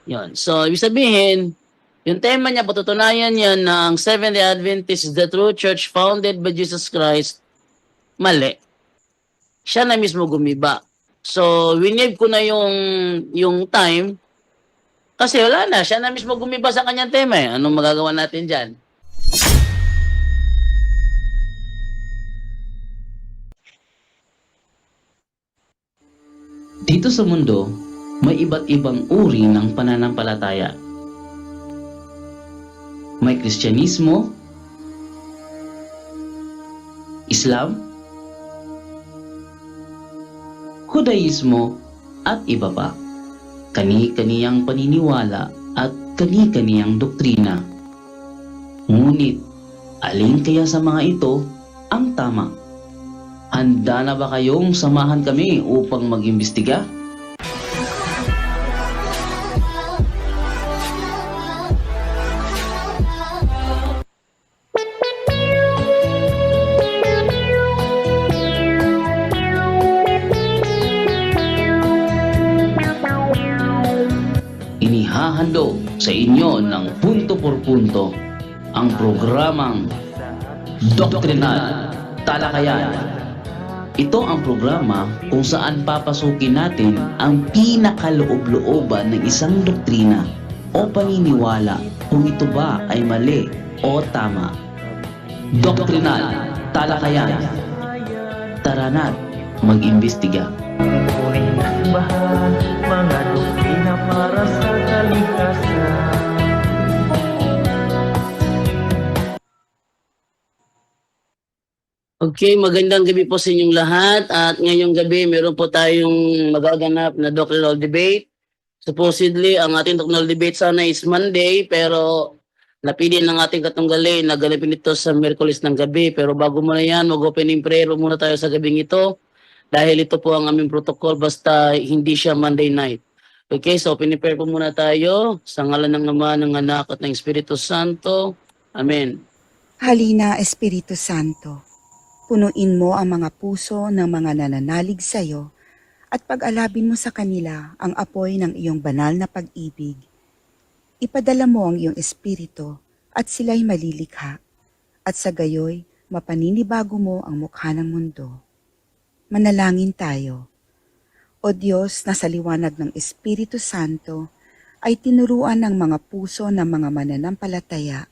Yun. So, ibig sabihin, yung tema niya, patutunayan niya na ang Seventh-day Adventist is the true church founded by Jesus Christ, mali. Siya na mismo gumiba. So, winave ko na yung time kasi wala na. Siya na mismo gumiba sa kanyang tema eh. Anong magagawa natin dyan? Dito sa mundo, may iba't ibang uri ng pananampalataya. May Kristyanismo, Islam, Hudaismo, at iba pa. Kani-kaniyang paniniwala at kani-kaniyang doktrina. Ngunit, alin kaya sa mga ito ang tama? Handa na ba kayong samahan kami upang mag-imbestiga? Inihahandog sa inyo ng punto por punto ang programang Doktrinal Talakayan. Ito ang programa kung saan papasukin natin ang pinakaloob-looban ng isang doktrina o paniniwala kung ito ba ay mali o tama. Doktrinal Talakayan. Tara na't mag-imbestiga. Purihin at bahan, mga doktrina para sa kalikasan. Okay, magandang gabi po sa inyong lahat at ngayong gabi meron po tayong magaganap na doctrinal debate. Supposedly, ang ating doctrinal debate sana is Monday pero napili ng ating katunggali na ganapin ito sa Miyerkules ng gabi. Pero bago muna yan, mag-opening prayer muna tayo sa gabing ito dahil ito po ang aming protocol basta hindi siya Monday night. Okay, so opening prayer po muna tayo sa ngalan ng Ama, ng Anak at ng Espiritu Santo. Amen. Halina, Espiritu Santo, punuin mo ang mga puso ng mga nananalig sa iyo at pag-alabin mo sa kanila ang apoy ng iyong banal na pag-ibig. Ipadala mo ang iyong Espiritu at sila'y malilikha at sa gayoy mapaninibago mo ang mukha ng mundo. Manalangin tayo. O Diyos na sa liwanag ng Espiritu Santo ay tinuruan ng mga puso ng mga mananampalataya,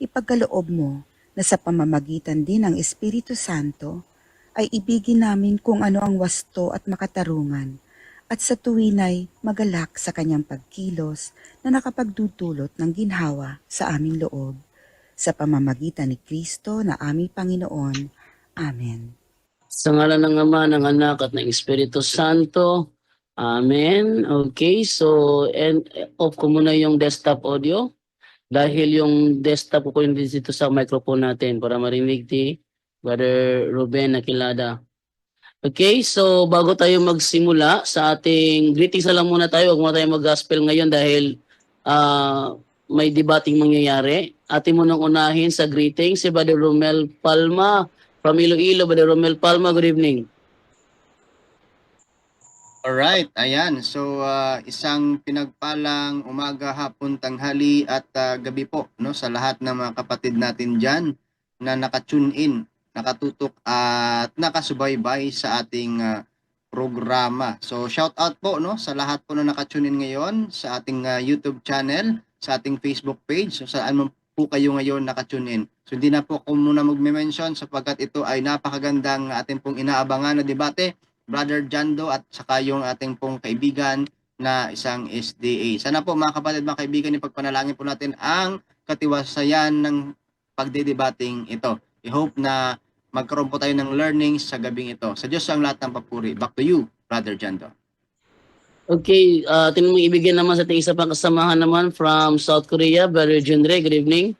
ipagkaloob mo na sa pamamagitan din ng Espiritu Santo ay ibigin namin kung ano ang wasto at makatarungan at sa tuwinay magalak sa kanyang pagkilos na nakapagdudulot ng ginhawa sa aming loob. Sa pamamagitan ni Kristo na aming Panginoon. Amen. Sa ngalan ng Ama, ng Anak at ng Espiritu Santo. Amen. Okay, so off ko muna yung desktop audio dahil yung desktop ko yung dito sa microphone natin para marinig ni Brother Ruben Aquilada. Okay, so bago tayo magsimula sa ating greetings na lang muna tayo. Huwag muna tayo mag-gospel ngayon dahil may debating mangyayari. Atin mo nang unahin sa greetings si Brother Romel Palma from Iloilo. Brother Romel Palma, good evening. Alright, ayan. So, isang pinagpalang umaga, hapon, tanghali at gabi po no, sa lahat ng mga kapatid natin dyan na nakatune in, nakatutok at nakasubaybay sa ating programa. So, shout out po no, sa lahat po na nakatune in ngayon sa ating YouTube channel, sa ating Facebook page, so saan man po kayo ngayon nakatune in. So, hindi na po ako muna magme-mention sapagkat ito ay napakagandang ating pong inaabangan na debate, Brother Jando at saka yung ating pong kaibigan na isang SDA. Sana po mga kapatid, mga kaibigan, ipagpanalangin po natin ang katiwasayan ng pagdedebating ito. I hope na magkaroon po tayo ng learnings sa gabing ito. Sa Diyos ang lahat ng papuri. Back to you, Brother Jando. Okay, tinong ibigyan naman sa ating isa pang kasamahan naman from South Korea, Brother Junre, good evening.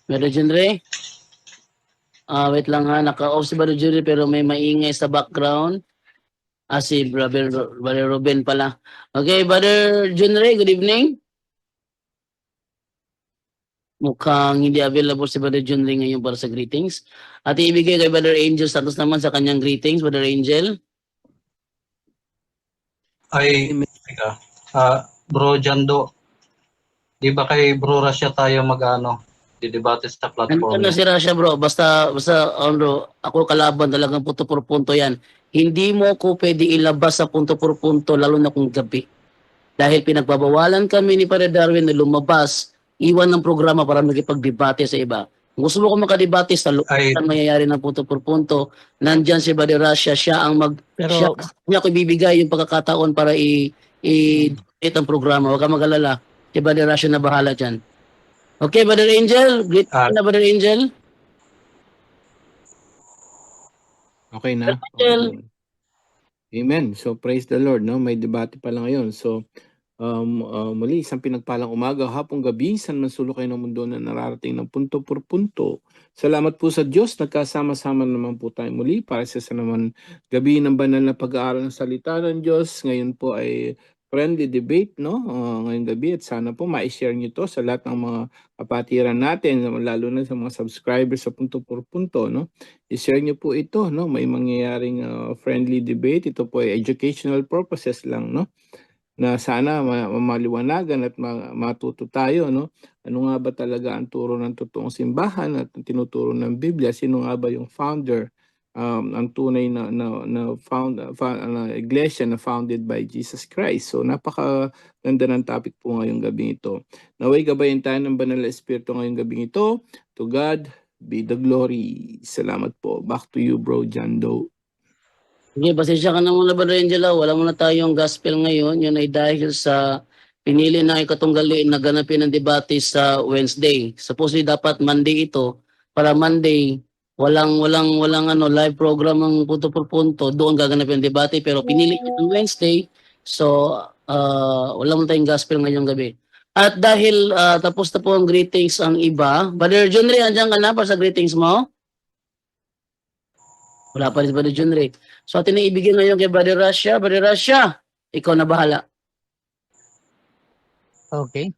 Brother Junre? Wait lang ha, naka-off si Brother Junre pero may maingay sa background. Si Brother Ruben pala. Okay, Brother Junre, good evening. Mukhang hindi available si Brother Junre ngayon para sa greetings. At ibigay kay Brother Angel Santos naman sa kanyang greetings, Brother Angel. Ay, teka. Bro Jando, di ba kay Bro Rasya tayo didebate sa Nandito platform na niya? si Rasha bro, basta bro, ako kalaban talagang punto por punto yan. Hindi mo ko pwede ilabas sa punto por punto lalo na kung gabi. Dahil pinagbabawalan kami ni Padre Darwin na lumabas, iwan ng programa para magipagdebate sa iba. Kung gusto mo ko makadebate sa Ay, ang mayayari ng punto por punto, nandyan si Padre Rasha, siya Pero niya ko ibibigay yung pagkakataon para i-debate ang programa. Huwag ka mag-alala. Si Padre Rasha na bahala dyan. Okay, Brother Angel. Great ah, na, Brother Angel. Okay na? Okay Angel. na. Amen. So praise the Lord, no? May debate pala ngayon. So muli isang pinagpalang umaga, hapong gabi, saan man sulok kayo ng mundo na nararating ng punto por punto. Salamat po sa Diyos, nagkasama-sama naman po tayo muli para sa naman gabi ng banal na pag-aaral ng salita ng Diyos. Ngayon po ay friendly debate, no? Ngayong gabi at sana po ma-share nyo to sa lahat ng mga kapatiran natin, lalo na sa mga subscribers sa punto por punto, no? I-share nyo po ito, no? May mangyayaring friendly debate. Ito po ay educational purposes lang, no? Na sana maliwanagan at matuto tayo, no? Ano nga ba talaga ang turo ng totoong simbahan at ang tinuturo ng Biblia? Sino nga ba yung founder, ang tunay na iglesia na founded by Jesus Christ? So napakaganda ng topic po ngayong gabi ito. Naway gabayan tayo ng banal na espiritu ngayong gabi ito. To God be the glory. Salamat po. Back to you, Bro Jando. Okay, pasensya ka na muna, Brother Angela. Wala muna tayong gospel ngayon. Yun ay dahil sa pinili na ikatunggali na ganapin ng debate sa Wednesday. Supposedly dapat Monday ito. Para Monday, walang live program ng punto por punto. Doon gaganapin ang debate. Pero pinili ng Wednesday. So, wala muna tayong gospel ngayong gabi. At dahil tapos na po ang greetings ang iba. Brother Junri, andyan ka na para sa greetings mo? Wala pa rin si Brother Junri. So atin na ibigay ngayon kay Brother Rasha. Brother Rasha, ikaw na bahala. okay.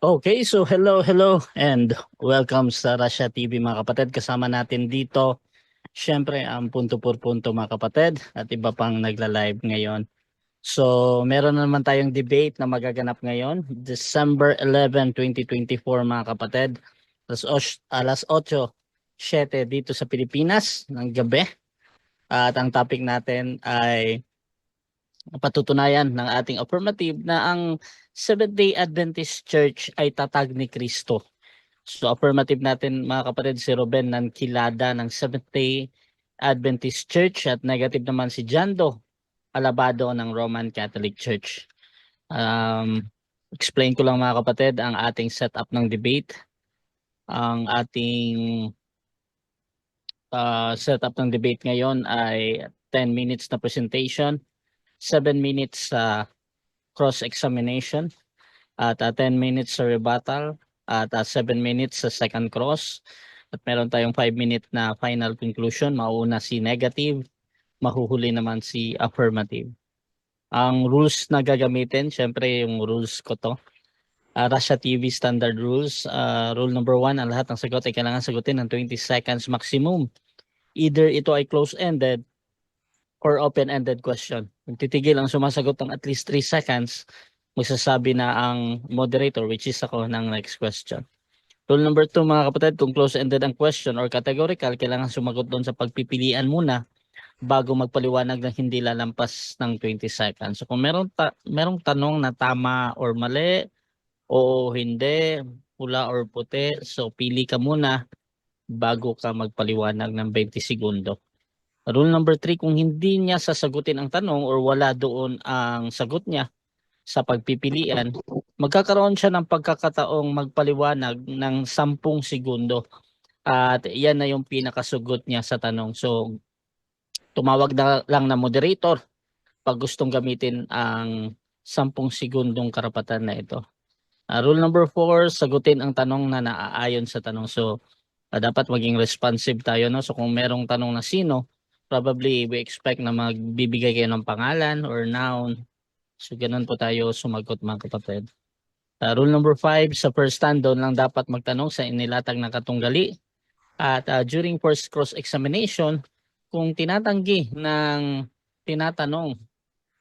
Okay, so hello and welcome sa Russia TV mga kapatid. Kasama natin dito syempre ang punto por punto mga kapatid at iba pang nagla-live ngayon. So meron na naman tayong debate na magaganap ngayon, December 11, 2024 mga kapatid. Alas 8:07 dito sa Pilipinas ng gabi. At ang topic natin ay patutunayan ng ating affirmative na ang Seventh-day Adventist Church ay tatag ni Kristo. So affirmative natin mga kapatid si Ruben Nankilada ng Seventh-day Adventist Church at negative naman si Jando Alabado ng Roman Catholic Church. Explain ko lang mga kapatid ang ating setup ng debate. Ang ating setup ng debate ngayon ay 10 minutes na presentation, 7 minutes sa cross-examination, at 10 minutes sa rebuttal, at 7 minutes sa second cross. At meron tayong 5 minutes na final conclusion. Mauna si negative, mahuhuli naman si affirmative. Ang rules na gagamitin, syempre yung rules ko to. Russia TV standard rules. Rule number 1, ang lahat ng sagot ay kailangan sagutin ng 20 seconds maximum. Either ito ay close-ended or open-ended question. Kung titigil ang sumasagot ng at least 3 seconds, magsasabi na ang moderator, which is ako, ng next question. Rule number 2 mga kapatid, kung close-ended ang question or categorical, kailangan sumagot doon sa pagpipilian muna bago magpaliwanag ng hindi lalampas ng 20 seconds. So kung merong tanong na tama or mali, o hindi, pula or puti, so pili ka muna bago ka magpaliwanag ng 20 segundo. Rule number 3, kung hindi niya sasagutin ang tanong or wala doon ang sagot niya sa pagpipilian, magkakaroon siya ng pagkakataong magpaliwanag ng 10 segundo. At yan na yung pinakasugot niya sa tanong. So, tumawag na lang na moderator pag gustong gamitin ang 10 segundong karapatan na ito. Rule number 4, sagutin ang tanong na naaayon sa tanong. So, dapat maging responsive tayo, no? So, kung merong tanong na sino, probably we expect na magbibigay kayo ng pangalan or noun. So, ganun po tayo sumagot mga kapatid. Rule number 5, sa first stand, doon lang dapat magtanong sa inilatag na katunggali. At during first cross-examination, kung tinatanggi ng tinatanong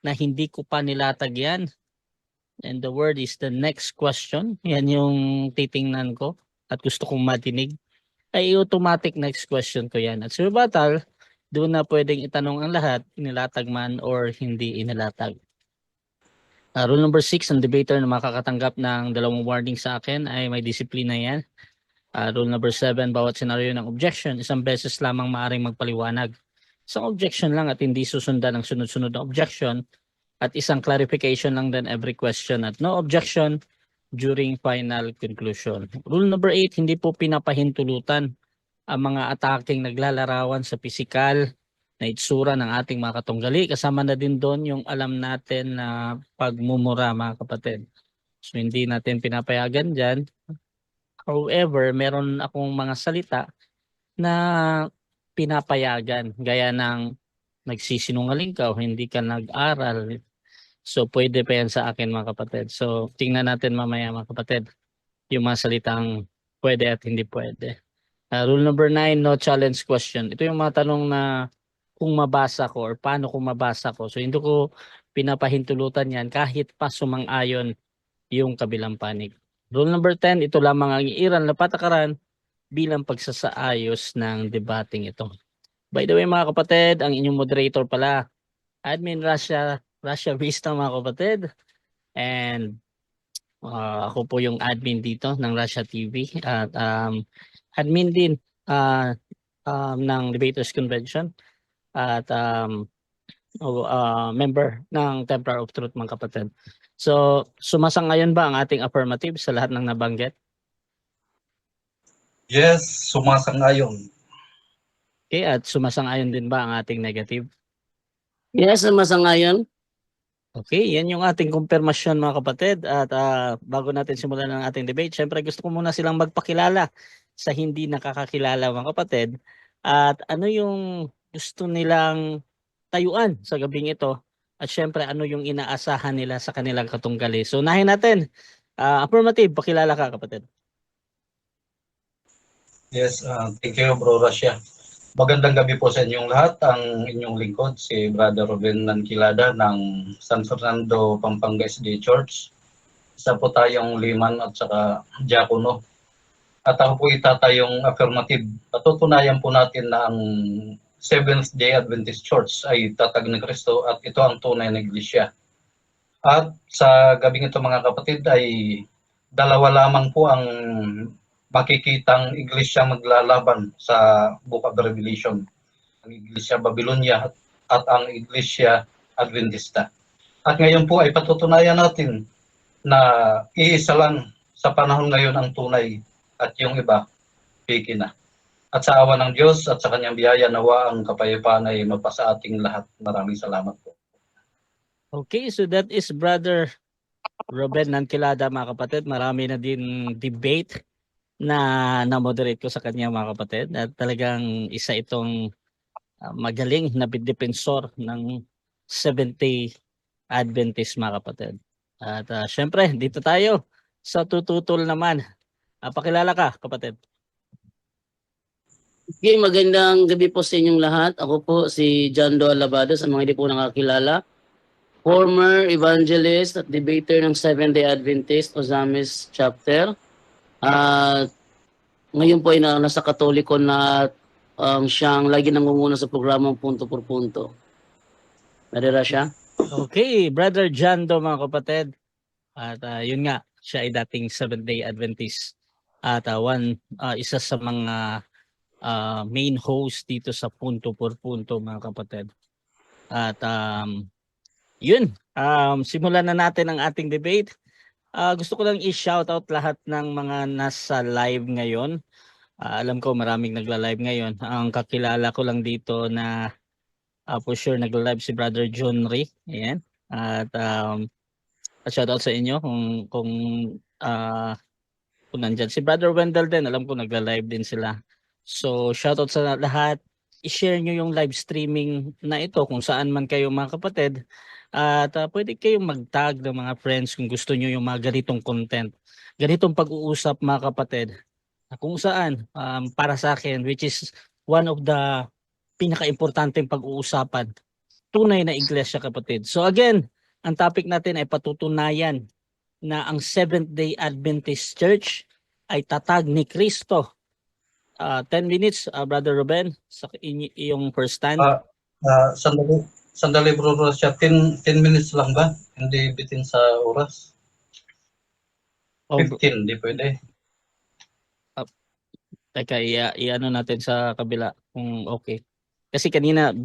na hindi ko pa nilatag yan, and the word is the next question, yan yung titingnan ko at gusto kong matinig, ay automatic next question ko yan. At sa rebuttal, doon na pwedeng itanong ang lahat, inilatag man or hindi inilatag. Rule number 6, ang debater na makakatanggap ng 2 warning sa akin ay may disiplina yan. Rule number 7, bawat senaryo ng objection, isang beses lamang maaring magpaliwanag. Isang objection lang at hindi susundan ng sunod-sunod na objection, at isang clarification lang din every question at no objection during final conclusion. Rule number 8, hindi po pinapahintulutan ang mga ataking naglalarawan sa pisikal na itsura ng ating mga katunggali. Kasama na din doon yung alam natin na pagmumura, mga kapatid. So hindi natin pinapayagan dyan. However, meron akong mga salita na pinapayagan. Gaya ng nagsisinungaling ka o hindi ka nag-aral. So pwede pa yan sa akin, mga kapatid. So tingnan natin mamaya, mga kapatid, yung mga salitang pwede at hindi pwede. Rule number 9, no challenge question. Ito yung mga tanong na kung mabasa ko or paano kung mabasa ko. So hindi ko pinapahintulutan yan kahit pa sumang-ayon yung kabilang panig. Rule number 10, ito lamang ang iiral na patakaran bilang pagsasaayos ng debating ito. By the way, mga kapatid, ang inyong moderator pala, Admin Russia Vista, mga kapatid. And ako po yung admin dito ng Russia TV at admin din ng Debaters Convention at member ng Templar of Truth, mga kapatid. So, sumasang-ayon ba ang ating affirmative sa lahat ng nabanggit? Yes, sumasang-ayon. Okay, at sumasang-ayon din ba ang ating negative? Yes, masangayon. Okay, yan yung ating kumpirmasyon, mga kapatid. At bago natin simulan ang ating debate, syempre gusto ko muna silang magpakilala sa hindi nakakakilala, mga kapatid. At ano yung gusto nilang tayuan sa gabing ito. At syempre ano yung inaasahan nila sa kanilang katunggali. So unahin natin. Affirmative, pakilala ka, kapatid. Yes, thank you, Bro Russia. Magandang gabi po sa inyong lahat. Ang inyong lingkod, si Brother Ruben Nankilada ng San Fernando, Pampanga SD Church. Isa po tayong liman at saka diakono. At ako po itatayong affirmative. Patutunayan po natin na ang Seventh-day Adventist Church ay tatag ni Kristo at ito ang tunay na iglesia. At sa gabing ito, mga kapatid, ay dalawa lamang po ang makikitang iglesia maglalaban sa Book of Revelation. Ang iglesia Babylonia at ang iglesia Adventista. At ngayon po ay patutunayan natin na iisa lang sa panahon ngayon ang tunay at yung iba, piki na. At sa awa ng Diyos at sa kanyang biyaya, nawa ang kapayapaan ay mapasa ating lahat. Maraming salamat po. Okay, so that is Brother Ruben Nankilada, mga kapatid. Marami na din debate na na-moderate ko sa kanya, mga kapatid. At talagang isa itong magaling na defensor ng Seventh-day Adventist, mga kapatid. At syempre, dito tayo sa tututol naman. Pakilala ka, kapatid. Okay, magandang gabi po sa inyong lahat. Ako po si John Do Alabado, sa mga hindi po nakakilala. Former evangelist at debater ng Seventh-day Adventist Ozamis Chapter. Ngayon po ay nasa Katoliko na siyang lagi nangunguna sa programang Punto por Punto. Narira siya? Okay, Brother John Do, mga kapatid. At yun nga, siya ay dating Seventh-day Adventist. At isa sa mga main host dito sa Punto por Punto, mga kapatid. At yun, simulan na natin ang ating debate. Gusto ko lang i-shoutout lahat ng mga nasa live ngayon. Alam ko maraming nagla-live ngayon. Ang kakilala ko lang dito na for sure nagla-live si Brother John Ray. Ayan. At shoutout sa inyo kung nandyan. Si Brother Wendell din, alam ko nagla-live din sila. So shoutout sa lahat. I-share nyo yung live streaming na ito kung saan man kayo, mga kapatid. At pwede kayong mag-tag ng mga friends kung gusto nyo yung mga ganitong content. Ganitong pag-uusap, mga kapatid. Kung saan, para sa akin, which is one of the pinaka-importanteng pag-uusapan. Tunay na iglesia, kapatid. So again, ang topic natin ay patutunayan na ang Seventh-day Adventist Church ay tatag ni Kristo. 10 minutes, Brother Ruben, sa iyong first stand. Sandali Bro Russia, 10 minutes lang ba? Hindi bitin sa oras. O, 15, di pwede. teka, i-ano natin sa kabila kung okay. Kasi kanina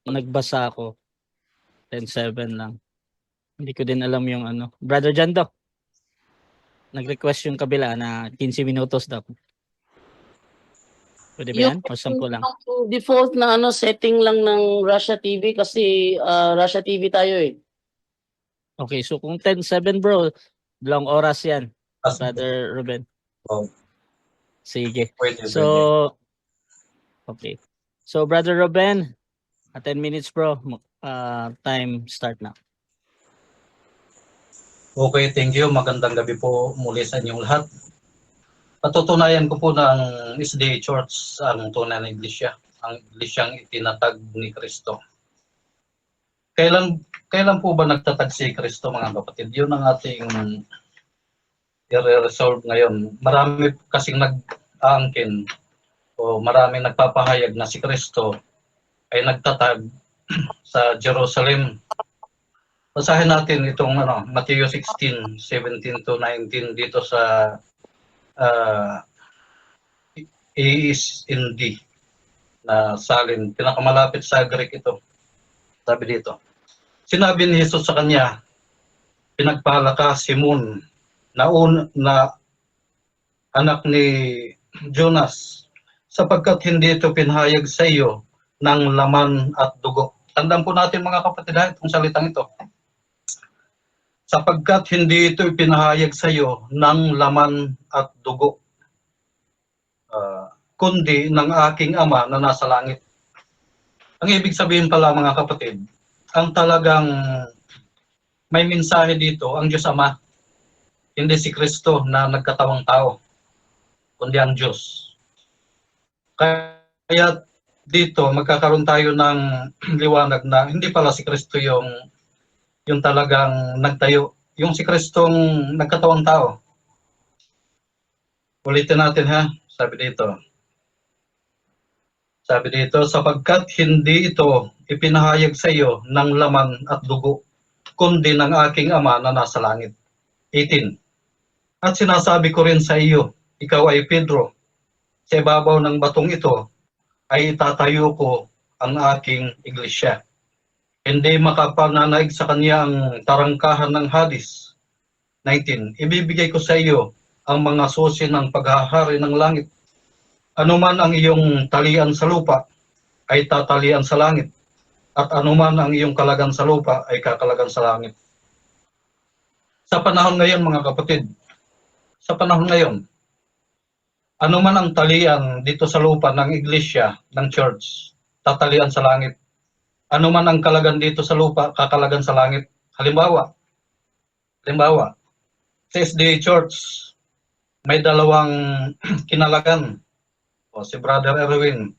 nagbasa ako 10:07 lang. Hindi ko din alam yung ano. Brother Jando, nag-request yung kabila na 15 minutos daw. Pwede ba yan? O 10 lang? Yung default na setting lang ng Russia TV kasi Russia TV tayo eh. Okay, so kung 10:07 bro, dalawang oras yan, As, Brother Ruben. oh, Sige. pwede, pwede. So, okay. So, Brother Ruben, 10 minutes bro. Time start na. Okay, thank you. Magandang gabi po muli sa inyong lahat. Patutunayan ko po na ang SDA Church ang tunay na iglesia, ang iglesyang itinatag ni Kristo. Kailan po ba nagtatag si Kristo, mga kapatid? Yun ang ating i-resolve ngayon. Marami kasing nag-aangkin o marami nagpapahayag na si Kristo ay nagtatag sa Jerusalem. Basahin natin itong Matthew 16:17 to 19 dito sa ESND na salin. Pinakamalapit sa Greek ito. Sabi dito. Sinabi ni Jesus sa kanya, pinagpala ka Simon na anak ni Jonas, sapagkat hindi ito pinahayag sa iyo ng laman at dugo. Tandaan po natin mga kapatid itong salitang ito. Sapagkat hindi ito ipinahayag sa iyo ng laman at dugo, kundi ng aking Ama na nasa langit. Ang ibig sabihin pala mga kapatid, ang talagang may mensahe dito, ang Diyos Ama, hindi si Kristo na nagkatawang tao, kundi ang Diyos. Kaya dito magkakaroon tayo ng liwanag na hindi pala si Kristo yung talagang nagtayo, yung si Kristong nagkatawang tao. Ulitin natin sabi dito, sapagkat hindi ito ipinahayag sa iyo ng laman at dugo, kundi ng aking Ama na nasa langit. 18. At sinasabi ko rin sa iyo, ikaw ay Pedro, sa ibabaw ng batong ito ay itatayo ko ang aking iglesia. Hindi makapananaig sa kanya ang tarangkahan ng Hades. 19. Ibibigay ko sa iyo ang mga susi ng paghahari ng langit. Anuman ang iyong talian sa lupa ay tatalian sa langit, at anuman ang iyong kalagan sa lupa ay kakalagan sa langit. Sa panahon ngayon mga kapatid, sa panahon ngayon, anuman ang talian dito sa lupa ng iglesia, ng church, tatalian sa langit. Ano man ang kalagan dito sa lupa, kakalagan sa langit. Halimbawa, sa SDA Church, may dalawang kinalagan. Si Brother Erwin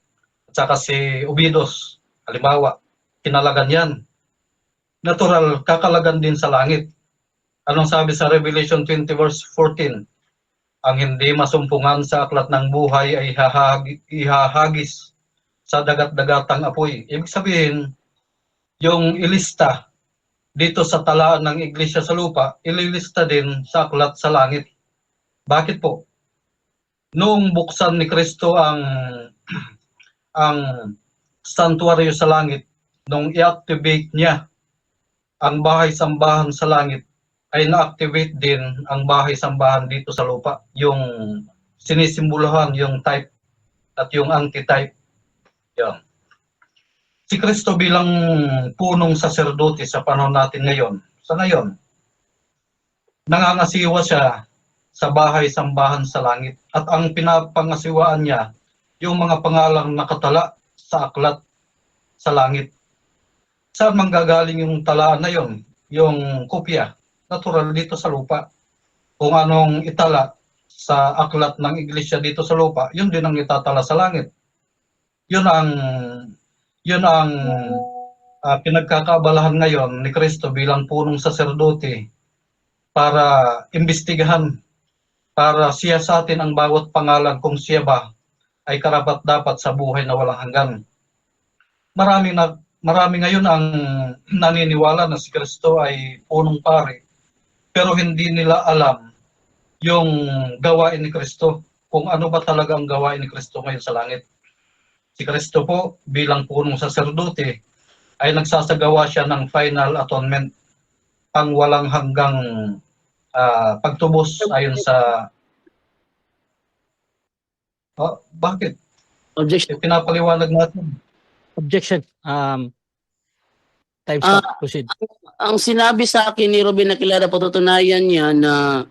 at saka si Ubidos. Halimbawa, kinalagan yan. Natural, kakalagan din sa langit. Anong sabi sa Revelation 20 verse 14? Ang hindi masumpungan sa aklat ng buhay ay ihahagis sa dagat-dagatang apoy. Ibig sabihin, yung ilista dito sa talaan ng iglesia sa lupa, ililista din sa aklat sa langit. Bakit po? Noong buksan ni Kristo ang santuaryo sa langit, nung i-activate niya ang bahay-sambahan sa langit, ay na-activate din ang bahay-sambahan dito sa lupa. Yung sinisimbolahan, yung type at yung antitype. Yan. Si Kristo bilang punong saserdote sa panahon natin ngayon, sa ngayon, nangangasiwa siya sa bahay-sambahan sa langit. At ang pinapangasiwaan niya, yung mga pangalang nakatala sa aklat sa langit. Saan manggagaling yung talaan na yon? Yung kopya, natural dito sa lupa. Kung anong itala sa aklat ng iglesia dito sa lupa, yun din ang itatala sa langit. Yun ang Yun ang pinagkakaabalahan ngayon ni Kristo bilang punong saserdote para imbestigahan, para siyasatin ang bawat pangalan kung siya ba ay karapat-dapat sa buhay na walang hanggan. Marami ngayon ang naniniwala na si Kristo ay punong pari, pero hindi nila alam yung gawain ni Kristo, kung ano ba talaga ang gawain ni Kristo ngayon sa langit. Si Kristo po bilang punong saserdote ay nagsasagawa siya ng final atonement, ang walang hanggang pagtubos ayon sa bakit? Objection. Pinapaliwanag natin. Objection. Time Ah, stop. Proceed. Ang sinabi sa akin ni Ruben Nakilada, patutunayan niya na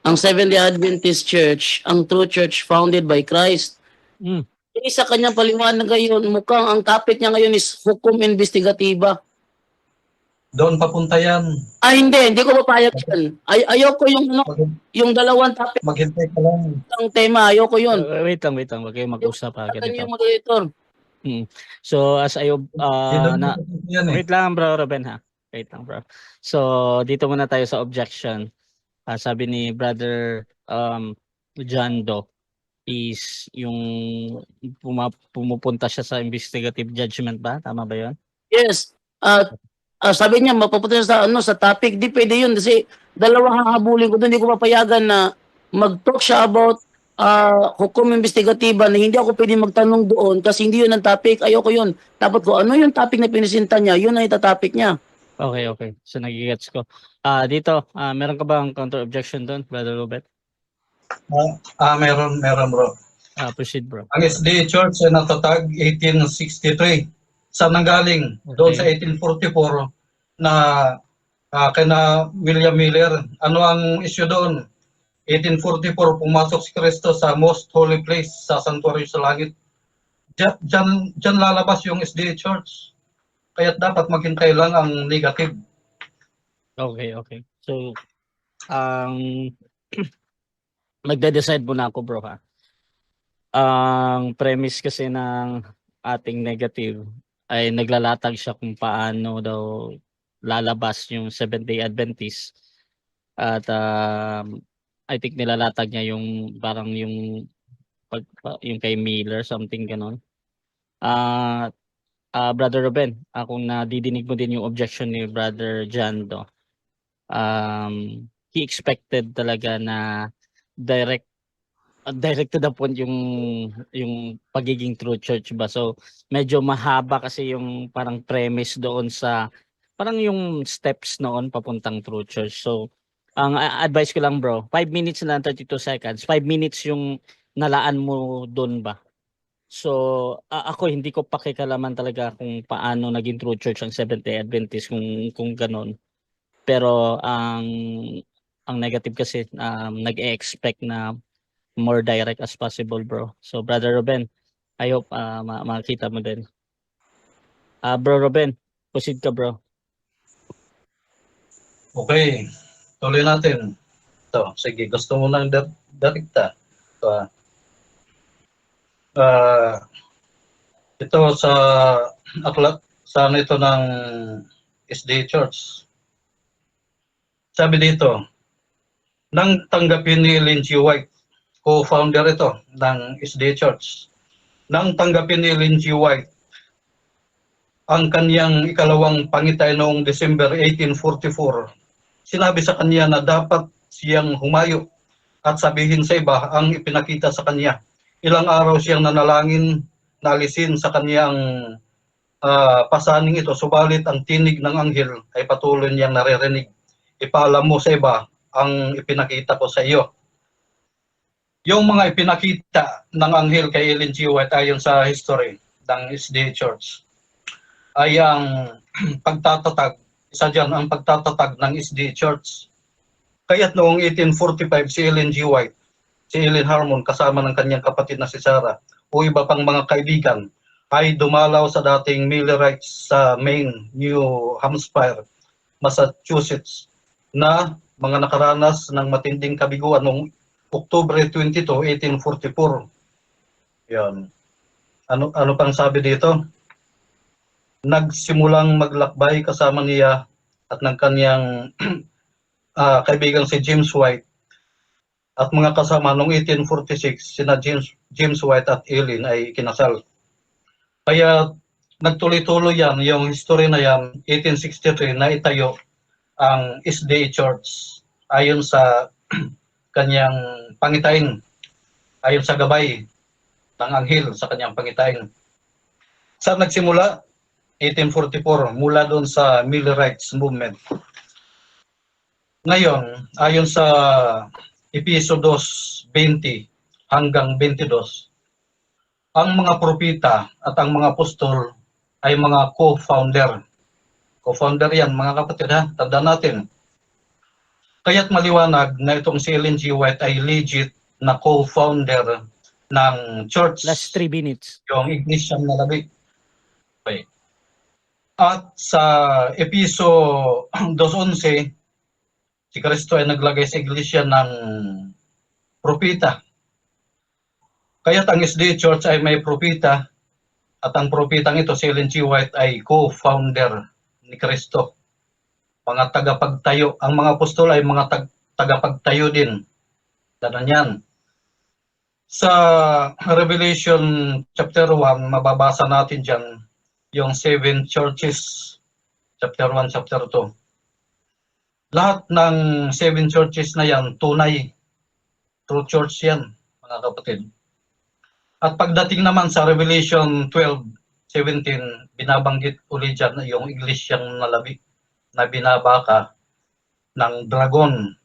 ang Seventh-day Adventist Church, ang true church founded by Christ. Mm. Sa kanyang paliwanag ngayon, mukhang ang topic niya ngayon is hukom investigatiba. Doon papunta yan. Hindi ko papayag yan. Ayoko yung dalawang topic Maghintay ka lang. ng tema, ayoko yun. Wait lang. Huwag kayong mag-usap ha. Kanya Ganito. yung moderator. So, as I, Doon papunta yan eh. wait lang bro, Ruben ha. Wait lang bro. So, dito muna tayo sa objection. Sabi ni Brother John Do is yung pumupunta siya sa investigative judgment ba? Tama ba yun? Yes. Sabi niya, mapapunta siya sa topic. Di pwede yun kasi dalawang hahabulin ko doon. Hindi ko papayagan na mag-talk siya about hukom investigatiba na hindi ako pwede magtanong doon kasi hindi yun ang topic. Ayoko yun. Dapat ko, ano yung topic na pinisinta niya? Yun ang ita-topic niya. Okay. So, nagigets ko. Dito, meron ka bang counter-objection doon, Brother Robert? Meron bro. Proceed, bro. Ang SDA Church ay natatag 1863. Saan nanggaling? Doon sa 1844 na kina William Miller. Ano ang issue doon? 1844, pumasok si Kristo sa most holy place, sa sanctuary sa langit. Diyan lalabas yung SDA Church. Kaya dapat maghintay lang ang negative. Okay. So, magde-decide muna ako, bro, ha? Ang premise kasi ng ating negative ay naglalatag siya kung paano daw lalabas yung Seventh-day Adventist. At I think nilalatag niya yung parang yung kay Miller, something ganon. Brother Ruben, kung nadidinig mo din yung objection ni Brother John Do, he expected talaga na direct to the point yung pagiging true church ba. So medyo mahaba kasi yung parang premise doon sa parang yung steps noon papuntang true church. So ang advice ko lang, bro, 5 minutes na 32 seconds. 5 minutes yung nalaan mo doon ba. So ako hindi ko pakikalaman talaga kung paano naging true church ang Seventh-day Adventist kung ganon. Pero ang negative kasi nag-expect na more direct as possible, bro. So, Brother Ruben, I hope makita mo din. Bro Ruben, proceed ka, bro. Okay, tuloy natin. Ito, sige, gusto mo nang direkta. Ito sa aklat, sa ito ng SDA Church. Sabi dito, nang tanggapin ni Ellen G. White, co-founder ito ng SDA Church. Nang tanggapin ni Ellen G. White ang kaniyang ikalawang pangitay noong December 1844, sinabi sa kanya na dapat siyang humayo at sabihin sa iba ang ipinakita sa kanya. Ilang araw siyang nanalangin na alisin sa kaniyang pasaning ito, subalit ang tinig ng anghel ay patuloy niyang naririnig. Ipaalam mo sa iba ang ipinakita ko sa iyo. Yung mga ipinakita ng anghel kay Ellen G. White ayon sa history ng SDA Church ay ang pagtatatag, isa dyan ang pagtatatag ng SDA Church. Kaya't noong 1845 si Ellen G. White, si Ellen Harmon kasama ng kanyang kapatid na si Sarah o iba pang mga kaibigan ay dumalaw sa dating Millerites sa Maine, New Hampshire, Massachusetts na mga nakaranas ng matinding kabiguan noong October 22, 1844. Yan. Ano pang sabi dito? nagsimulang maglakbay kasama niya at ng kanyang kaibigang si James White at mga kasama noong 1846, sina James White at Eileen ay kinasal. Kaya nagtuloy-tuloy yan, yung history na yan, 1863 na itayo ang SDA Church ayon sa kanyang pangitain, ayon sa gabay ng anghel sa kanyang pangitain. Saan nagsimula? 1844, mula doon sa Millerites movement. Ngayon, ayon sa Episodos 20 hanggang 22, ang mga propita at ang mga apostol ay mga co-founder. Co-founder yan, mga kapatid, ha? Tandaan natin. Kaya't maliwanag na itong si Ellen G. White ay legit na co-founder ng church. Last 3 minutes. Yung Iglesia na Labi. Okay. At sa Episo 2:11, si Kristo ay naglagay sa iglesia ng propita. Kaya't ang SDA Church ay may propita at ang propitang ito, si Ellen G. White, ay co-founder ni Kristo. Mga tagapagtayo. Ang mga apostol ay mga tagapagtayo din. Ganun yan. Sa Revelation chapter 1, mababasa natin dyan yung 7 churches, chapter 1, chapter 2. Lahat ng 7 churches na yan, tunay. True church yan, mga kapatid. At pagdating naman sa Revelation 12:17, binabanggit uli dyan yung iglesyang nalabi na binabaka ng dragon.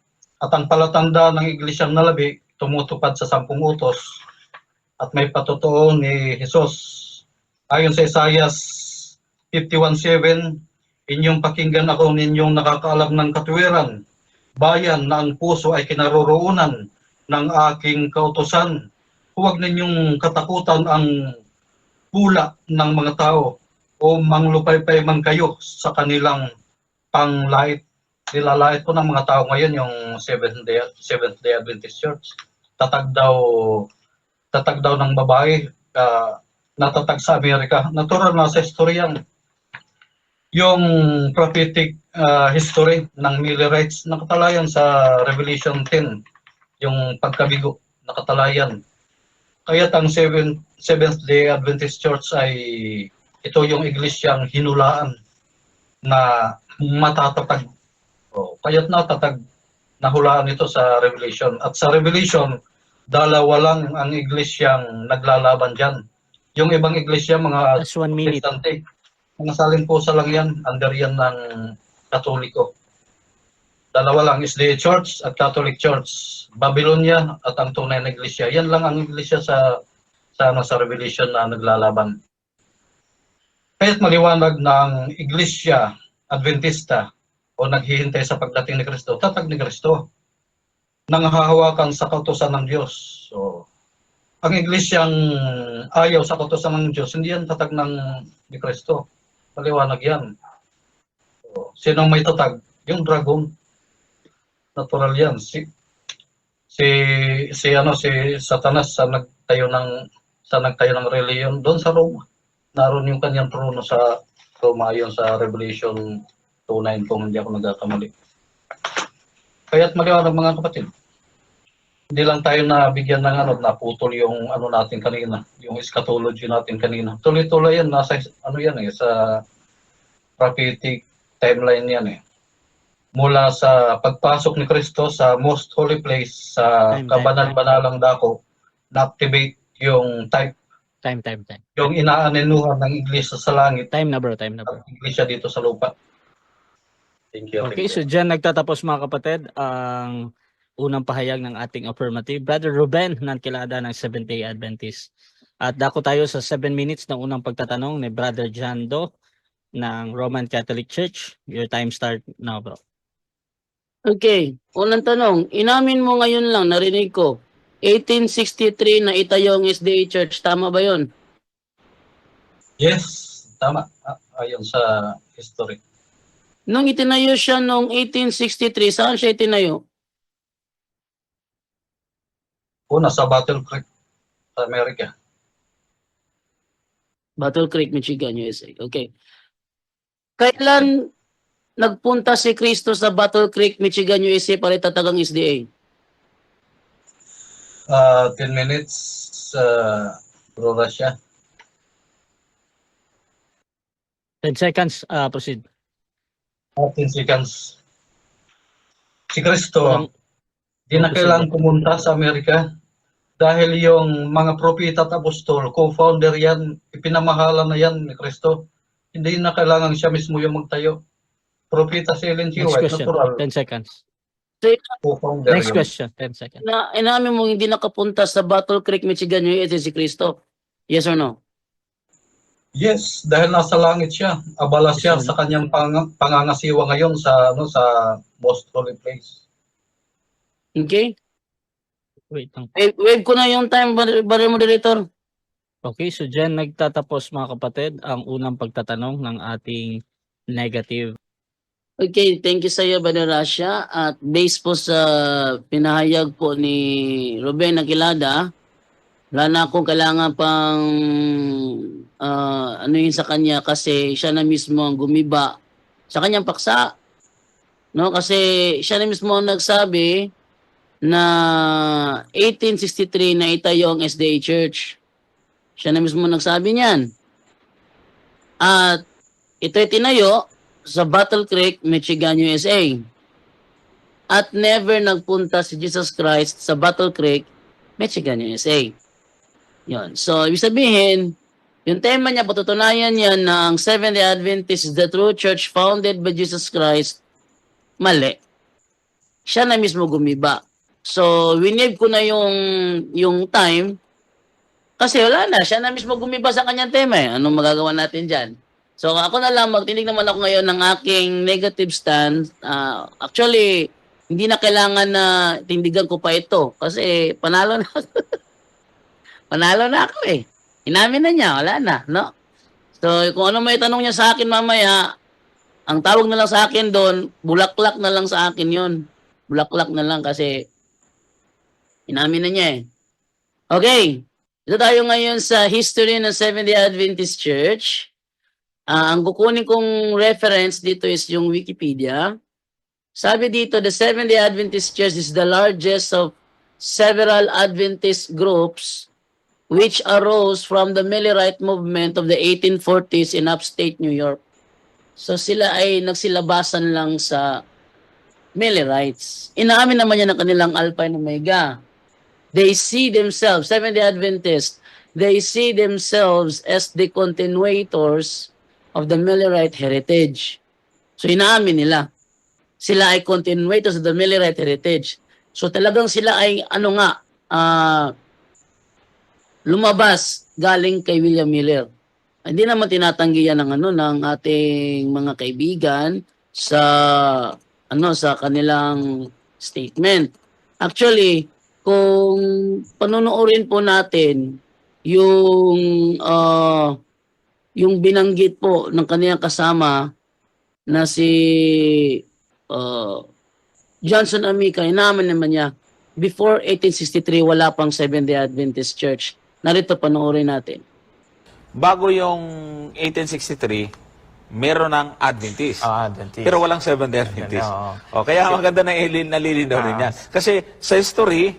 At ang palatanda ng iglesyang nalabi, tumutupad sa 10 utos at may patotoo ni Jesus. Ayon sa Isaiah 51:7, inyong pakinggan ako ninyong nakakaalam ng katuwiran, bayan na ang puso ay kinaroroonan ng aking kautusan. Huwag ninyong katakutan ang pula ng mga tao o manglupaypay man kayo sa kanilang panglait. Nilalait po ng mga tao ngayon yung Seventh Day Adventist Church. Tatag daw ng babae, natatag sa Amerika. Natural na sa historian. Yung prophetic history ng Millerites, nakatalayan sa Revelation 10, yung pagkabigo, nakatalayan. Kaya't ang Seventh Day Adventist Church ay ito yung iglesyang hinulaan na matatatag. Kaya't natatag, nahulaan ito sa Revelation. At sa Revelation, dalawa lang ang iglesyang naglalaban dyan. Yung ibang iglesia, mga Last 1 minute. protestante, mga salimpusa lang yan, under yan ng Katoliko. Dalawa lang, SDA Church at Catholic Church. Babylonia at ang tunay na iglesia. Yan lang ang iglesia sa Revelation na naglalaban. Kaya't maliwanag ng iglesia Adventista o naghihintay sa pagdating ni Kristo, tatag ni Kristo, nanghahawakan sa kautusan ng Diyos. So, ang iglesyang ayaw sa kautusan ng Diyos, hindi yan tatag ni Kristo. Maliwanag yan. So, sinong may tatag? Yung dragon. Natural yan. Si Satanas sa nagtayo ng reliyon doon sa Roma. Naroon yung kanyang trono sa Roma ayon sa Revelation 2:9 kung hindi ako nagkakamali. Kaya't maliwanag mga kapatid. Hindi lang tayo nabigyan ng naputol yung natin kanina, yung eschatology natin kanina. Tuloy-tuloy yan, nasa sa prophetic timeline yan eh. Mula sa pagpasok ni Kristo sa most holy place sa kabanal-banalang dako, na-activate yung time. Yung inaanenuhan ng iglesia sa langit. Time na bro. At iglesia dito sa lupa. Thank you. Okay, so dyan nagtatapos mga kapatid ang unang pahayag ng ating affirmative. Brother Ruben Nankilada ng Seventh-day Adventist. At dako tayo sa 7 minutes ng unang pagtatanong ni Brother Jando ng Roman Catholic Church. Your time start now, bro. Okay, unang tanong. Inamin mo ngayon lang, narinig ko, 1863 na itayo ang SDA Church. Tama ba yon? Yes, tama. Ayon sa history. Nung itinayo siya noong 1863, saan siya itinayo? Una sa Battle Creek, sa Amerika. Battle Creek, Michigan, USA. Okay. Kailan nagpunta si Kristo sa Battle Creek, Michigan, USA para itatagang SDA? 10 minutes, Bro Russia. 10 seconds, proceed. 10 seconds. Si Kristo, Walang- di na kailangan pumunta sa Amerika dahil yung mga propeta at apostol, co-founder yan, ipinamahala na yan ni Kristo. Hindi na kailangan siya mismo yung magtayo. Propeta si Ellen G. Next White, question, natural, 10 seconds. co-founder Next yun. question, 10 seconds. Inamin mo hindi nakapunta sa Battle Creek, Michigan, USA si Kristo? Yes or no? Yes, dahil nasa langit siya. Abala siya sa kanyang pangangasiwa ngayon sa sa most holy place. Okay? Wait lang. Wave ko na yung time, Brother Moderator. Okay, so dyan nagtatapos mga kapatid ang unang pagtatanong ng ating negative. Okay, thank you sa iyo, Brother Rasha. At based po sa pinahayag po ni Ruben Aquilada, wala na akong kailangan pang anuhin sa kanya kasi siya na mismo ang gumiba sa kanyang paksa. No, kasi siya na mismo ang nagsabi na 1863 na itayo ang SDA Church. Siya na mismo nagsabi niyan. At ito'y tinayo sa Battle Creek, Michigan, USA. At never nagpunta si Jesus Christ sa Battle Creek, Michigan, USA. Yon. So, ibig sabihin, yung tema niya, patutunayan niya na ang Seventh-day Adventist is the true church founded by Jesus Christ, mali. Siya na mismo gumiba. So, winave ko na yung time kasi wala na. Siya na mismo gumiba sa kanyang tema. Anong magagawa natin dyan? So, ako na lang, magtinig naman ako ngayon ng aking negative stand. Actually, hindi na kailangan na tindigan ko pa ito kasi panalo na ako. Panalo na ako eh. Inamin na niya, wala na, no? So, kung ano may tanong niya sa akin mamaya, ang tawag na lang sa akin doon, bulaklak na lang sa akin yon. Bulaklak na lang kasi inamin na niya eh. Okay. Ito tayo ngayon sa history ng Seventh-day Adventist Church. Ang kukunin kong reference dito is yung Wikipedia. Sabi dito, the Seventh-day Adventist Church is the largest of several Adventist groups which arose from the Millerite movement of the 1840s in upstate New York. So sila ay nagsilabasan lang sa Millerites. Inaamin naman niya ng kanilang Alpha and Omega. They see themselves, Seventh-day Adventists, they see themselves as the continuators of the Millerite heritage. So inaamin nila. Sila ay continuators of the Millerite heritage. So talagang sila ay lumabas galing kay William Miller. Hindi naman tinatanggi yan ng ating mga kaibigan sa sa kanilang statement. Actually, kung panunuorin po natin yung binanggit po ng kanilang kasama na si Johnson Amica, inaman naman niya, before 1863, wala pang Seventh-day Adventist Church. Narito, panoorin natin. Bago yung 1863, meron ng Adventist. Adventist. Pero walang Seventh-day Adventist. Kaya maganda na nalilinaw rin yan. Kasi sa history,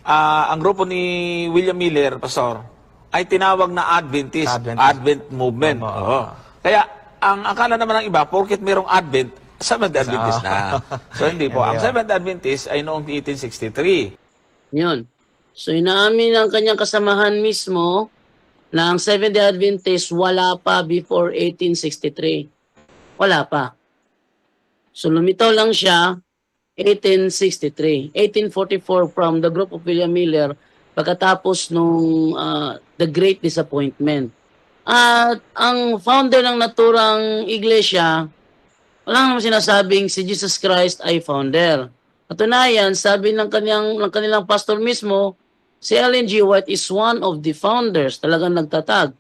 ang grupo ni William Miller, Pastor, ay tinawag na Adventist. Advent movement. Kaya ang akala naman ng iba, porket merong Advent, Seventh-day Adventist na. So hindi po. Ang Seventh-day Adventist ay noong 1863. Yun. So inaamin ng kanyang kasamahan mismo na ang Seventh-day Adventist wala pa before 1863. Wala pa. So lumitaw lang siya 1863. 1844 from the group of William Miller pagkatapos nung The Great Disappointment. At ang founder ng naturang iglesia, wala naman sinasabing si Jesus Christ ay founder. Katunayan, sabi ng kanilang pastor mismo, si Ellen G. White is one of the founders. Talagang nagtatag.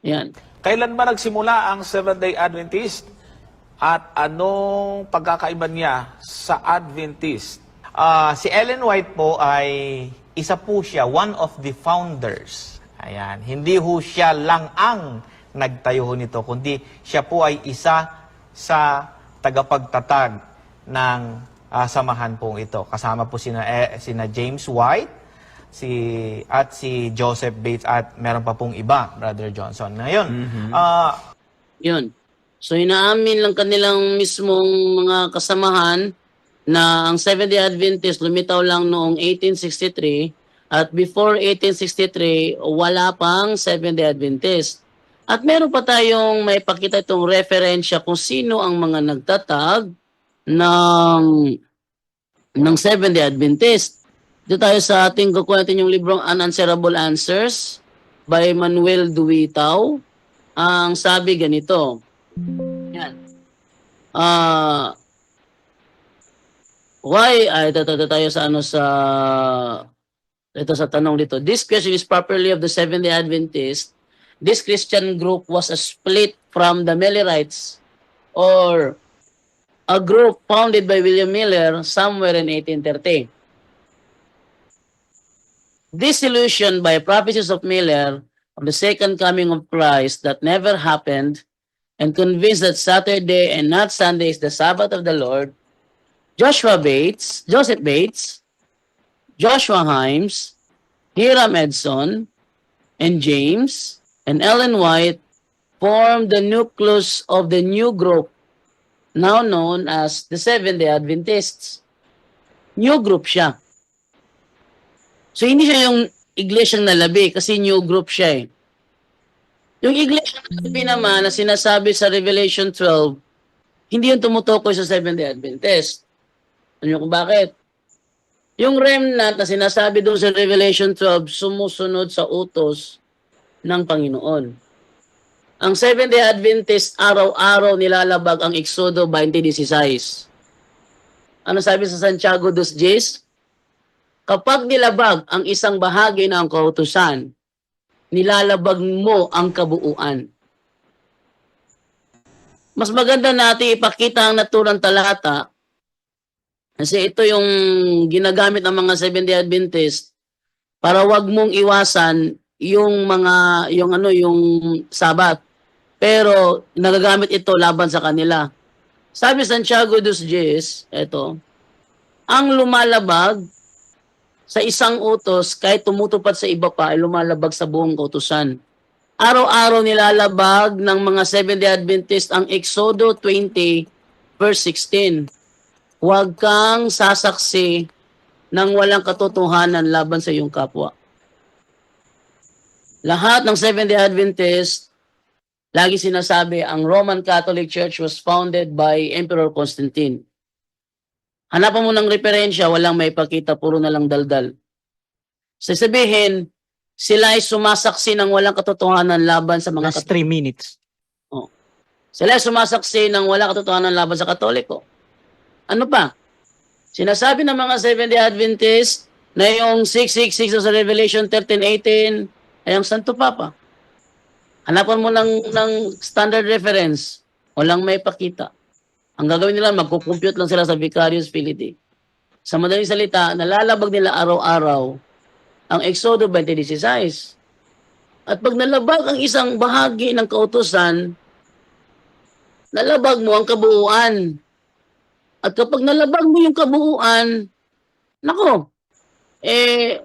Yan. Kailan ba nagsimula ang Seventh-day Adventist? At anong pagkakaiba niya sa Adventist? Si Ellen White po ay isa po siya, one of the founders. Ayan, hindi ho siya lang ang nagtayo nito, kundi siya po ay isa sa tagapagtatag ng samahan pong ito. Kasama po sina James White, at si Joseph Bates at meron pa pong iba, Brother Johnson. Ngayon, Yun. So inaamin lang kanilang mismong mga kasamahan na ang Seventh-day Adventist lumitaw lang noong 1863 at before 1863 wala pang Seventh-day Adventist. At meron pa tayong may pakita itong referensya kung sino ang mga nagtatag ng Seventh-day Adventist. Dito tayo sa ating kukuhatin yung librong Unanswerable Answers by Manuel Duitao. Ang sabi ganito. Yan. Ito tayo sa tanong dito. This question is properly of the Seventh-day Adventist. This Christian group was a split from the Millerites or a group founded by William Miller somewhere in 1830. Disillusioned by prophecies of Miller of the second coming of Christ that never happened, and convinced that Saturday and not Sunday is the Sabbath of the Lord, Joseph Bates, Joshua Himes, Hiram Edson, and James, and Ellen White formed the nucleus of the new group now known as the Seventh-day Adventists. New group siya. So hindi siya yung iglesyang nalabi kasi new group siya eh. Yung iglesia naman na sinasabi sa Revelation 12, hindi yung tumutukoy sa Seventh-day Adventist. Ano kung bakit? Yung remnant na sinasabi doon sa Revelation 12, sumusunod sa utos ng Panginoon. Ang Seventh-day Adventist, araw-araw nilalabag ang Exodo 20:16. Ano sabi sa Santiago 2:10? Kapag nilabag ang isang bahagi ng kautusan, nilalabag mo ang kabuuan. Mas maganda natin ipakita ang naturang talata kasi ito yung ginagamit ng mga Seventh-day Adventist para wag mong iwasan yung Sabat. Pero nagagamit ito laban sa kanila. Sabi Santiago 2:10, ito, ang lumalabag sa isang utos, kahit tumutupad sa iba pa, ay lumalabag sa buong kautusan. Araw-araw nilalabag ng mga Seventh-day Adventist ang Exodo 20, verse 16. Huwag kang sasaksi ng walang katotohanan laban sa iyong kapwa. Lahat ng Seventh-day Adventist, lagi sinasabi, ang Roman Catholic Church was founded by Emperor Constantine. Hanapan mo ng referensya, walang may pakita, puro na lang daldal. Sasabihin, sila ay sumasaksi ng walang katotohanan laban sa mga Last 3 minutes. Sila ay sumasaksi ng walang katotohanan laban sa Katoliko. Ano pa? Sinasabi ng mga Seventh-day Adventist na yung 666 sa Revelation 13:18 ay ang Santo Papa. Hanapan mo ng standard reference, walang may pakita. Ang gagawin nila, magkukompute lang sila sa Vicarious Filii. Sa madaling salita, nalalabag nila araw-araw ang Exodo 20:16. At pag nalabag ang isang bahagi ng kautusan, nalabag mo ang kabuuan. At kapag nalabag mo yung kabuuan, nako,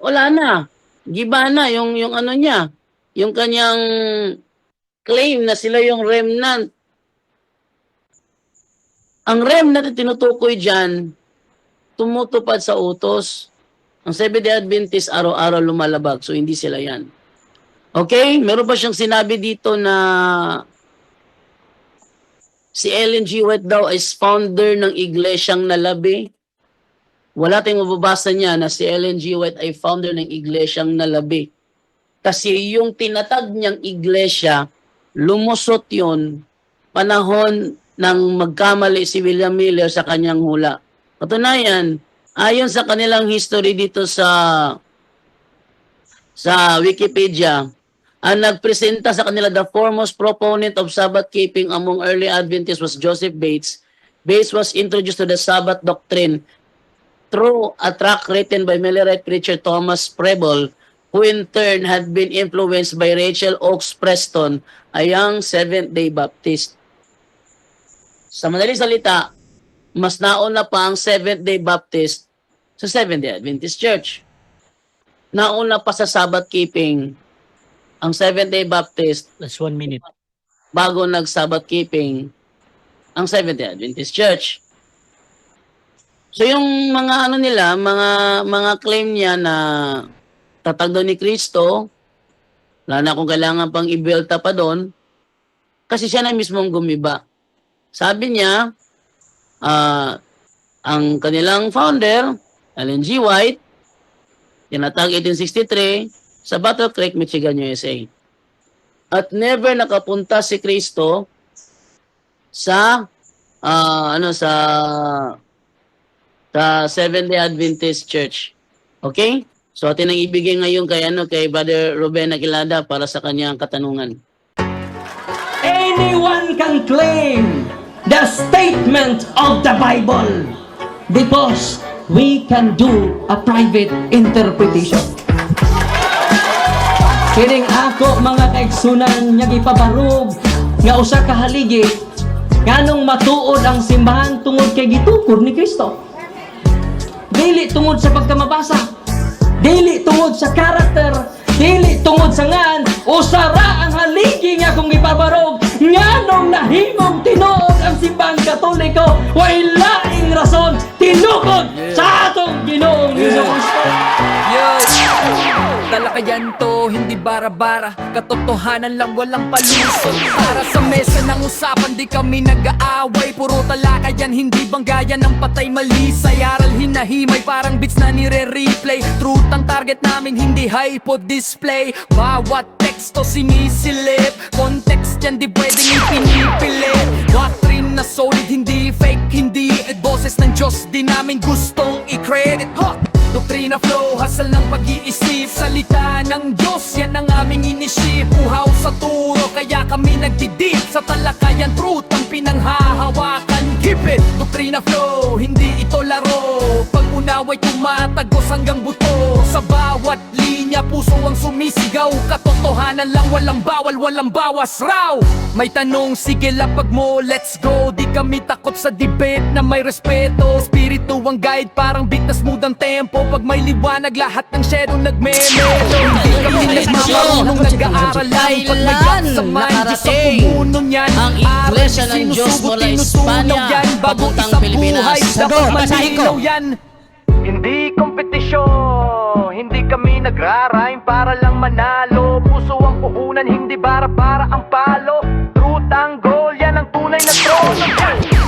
wala na. Giba na yung ano niya, yung kanyang claim na sila yung remnant. Ang remnant na tinutukoy dyan, tumutupad sa utos. Ang Seventh-day Adventist araw-araw lumalabag, so hindi sila yan. Okay? Meron pa siyang sinabi dito na si Ellen G. White daw is founder ng iglesyang nalabi. Wala tayong mababasa niya na si Ellen G. White ay founder ng iglesyang nalabi. Kasi yung tinatag niyang iglesia, lumusot yun panahon nang magkamali si William Miller sa kanyang hula. Katunayan, ayon sa kanilang history dito sa Wikipedia, ang nagpresenta sa kanila the foremost proponent of Sabbath keeping among early Adventists was Joseph Bates. Bates was introduced to the Sabbath doctrine through a tract written by Millerite preacher Thomas Preble, who in turn had been influenced by Rachel Oakes Preston, a young Seventh-day Baptist. Sa madaling salita, mas nauna pa ang Seventh-day Baptist sa Seventh-day Adventist Church. Nauna pa sa Sabbath keeping ang Seventh-day Baptist Last 1 minute. bago nag-Sabbath keeping ang Seventh-day Adventist Church. So yung mga ano nila, mga claim niya na tatag daw ni Kristo, wala na kung kailangan pang i-build up pa doon, kasi siya na mismong gumiba. Sabi niya, ang kanilang founder, Ellen G. White, tinatag 1863 sa Battle Creek, Michigan, USA. At never nakapunta si Kristo sa Seventh-day Adventist Church. Okay? So atin ang ibigay ngayon kay Brother Ruben Aquilada para sa kanyang katanungan. Anyone can claim the statement of the Bible because we can do a private interpretation. Kining ako mga kaigsunan nga gipabarog nga usa ka haligi nganong matuod ang simbahan tungod kay gitukod ni Kristo. Dili tungod sa pagkamabasa, dili tungod sa karakter, dili tungod sa ngan, usara ang haligi nga kung gipabarog nganong nahimong tinuod ang simbahan Katoliko, way laing rason tinukod sa atong Ginoong Hesus Kristo. Talakayan to, hindi bara-bara, katotohanan lang walang palusot. Para sa mesa ng usapan, di kami nag-aaway, puro talakayan, hindi banggayan ng patay malisay. Aral hinahimay, parang beats na nire-replay. Truth ang target namin, hindi hypo display. Bawat teksto sinisilip, context yan di pwedeng ipinipilit. Doctrine na solid, hindi fake, hindi boses ng Diyos, di namin gustong i-credit. Doktrina flow, hasal ng pag-iisip, salita ng Diyos, yan ang aming inisip. Uhaw sa turo, kaya kami nagdidip sa talakayan, truth ang pinanghahawakan. Keep it! Doktrina flow, hindi ito laro, pag-unaway tumatagos hanggang buto. Sa bawat linya, puso ang sumisigaw, katotohanan lang, walang bawal, walang bawas raw. May tanong, sige lapag mo, let's go. Di kami takot sa debate na may respeto. Spirito ang guide, parang beat na smooth ang tempo. Pag may liwanag, lahat ng shadow nagme-melo. Hindi kami nagmamarunong nag-aaral lang. Pag may gap sa mind, Diyos ang pumuno niyan. Ang Iglesia ng Diyos mula Espanya papuntang Pilipinas. Dapat malinaw yan. Hindi kompetisyon, hindi kami nagrarime para lang manalo. Puso ang puhunan, hindi bara-bara ang palo. Truth ang goal, yan ang tunay na trono.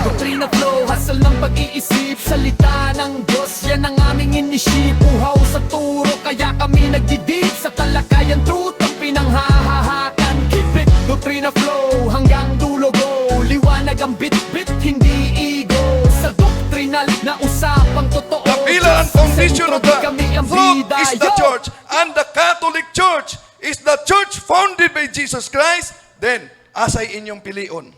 Doktrina flow, hasal ng pag-iisip, salita ng Diyos, yan ang aming inisip. Uhaw sa turo, kaya kami nagdidip sa talakayan, truth ang pinanghahahakan. Keep it, doktrina flow, hanggang dulo go. Liwanag ang bit-bit, hindi ego. Sa doktrinal na usapang totoo. The pillar and foundation of the truth is the church, and the Catholic Church is the church founded by Jesus Christ. Then, asay inyong pilion.